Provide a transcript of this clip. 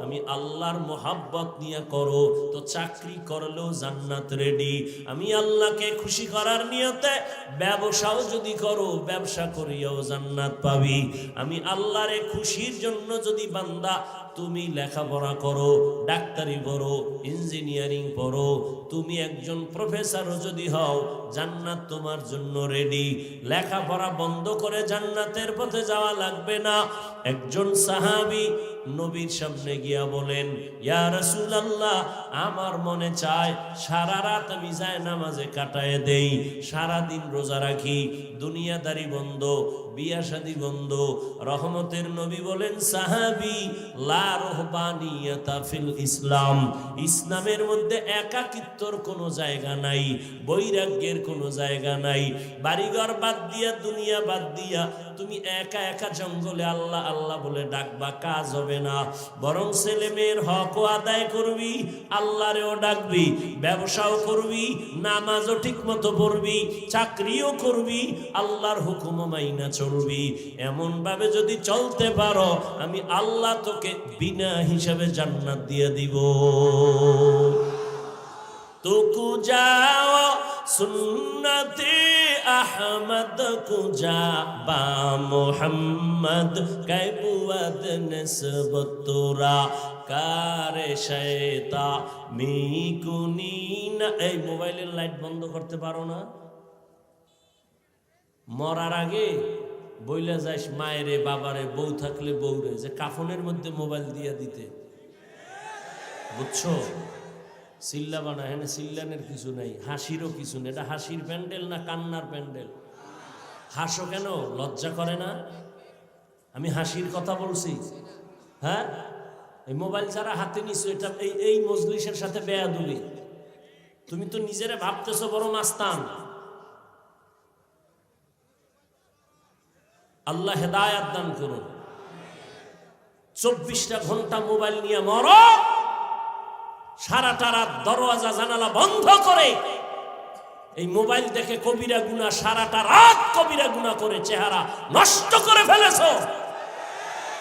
আমি আল্লাহর মোহাব্বত নিয়ে করো, তো চাকরি করলেও জান্নাত রেডি। আমি আল্লাহকে খুশি করার নিয়তে ব্যবসাও যদি করো, ব্যবসা করিয়াও জান্নাত পাবি। আমি আল্লাহরে খুশির জন্য যদি বান্দা তুমি লেখাপড়া করো, ডাক্তারি পড়ো, ইঞ্জিনিয়ারিং পড়ো, তুমি একজন প্রফেসরও যদি হও, জান্নাত তোমার জন্য রেডি। লেখাপড়া বন্ধ করে জান্নাতের পথে যাওয়া লাগবে না। একজন সাহাবী নবীর সামনে গিয়া বলেন, ইয়া রাসূলুল্লাহ, আমার মনে চায় সারা রাত আমি যায় নামাজে কাটায় দেই, সারা দিন রোজা রাখি, দুনিয়াদারি বন্ধ, বিয়া শাদী বন্ধ। রহমতের নবী বলেন, সাহাবী, লা রহবানিয়াতা ফিল ইসলাম, ইসলামের মধ্যে একাকিত্বর কোনো জায়গা নাই, বৈরাগ্যের কোনো জায়গা নাই। বাড়িঘর বাদ দিয়া, দুনিয়া বাদ দিয়া তুমি একা একা জঙ্গলে আল্লাহ আল্লাহ বলে ডাকবা, কাজ হবে না। বরং ছেলে মেয়ের হকও আদায় করবি, আল্লাহরেও ডাকবি, ব্যবসাও করবি, নামাজও ঠিক মতো পড়বি, চাকরিও করবি, আল্লাহর হুকুম মাইনা চলবি। এমন ভাবে যদি চলতে পারো, আমি আল্লাহ তোকে বিনা হিসাবে জান্নাত দিয়ে দিব। তুকু যাও সুন্নতে আহমদ কুজা বা মোহাম্মদ কাইবুয়াদ নিসবত তোরা কারে শয়তা মিকুনিনা। এই মোবাইলের লাইট বন্ধ করতে পারো না? মরার আগে বইলে যাইস মায়েরে, বাবারে, বউ থাকলে বউরে, যে কাফনের মধ্যে মোবাইল দিয়া দিতে, বুঝছো? চিল্লাবা না, হ্যাঁ চিল্লানের কিছু নাই, হাসিরও কিছু নেই। এটা হাসির প্যান্ডেল না কান্নার প্যান্ডেল? হাসো কেন? লজ্জা করে না? আমি হাসির কথা বলছি। হ্যাঁ, এই মোবাইল ছাড়া হাতে নিছো, এটা এই মজলিসের সাথে বেয়াদবি। তুমি তো নিজেরে ভাবতেছো বড় মাস্তান। আল্লাহ হেদায়াত দান করুন। 24টা ঘন্টা মোবাইল নিয়ে মরো, সারাটা রাত দরওয়াজা জানালা বন্ধ করে এই মোবাইল দেখে কবিরা গুনাহ, সারাটা রাত কবিরা গুনাহ করে চেহারা নষ্ট করে ফেলেছো।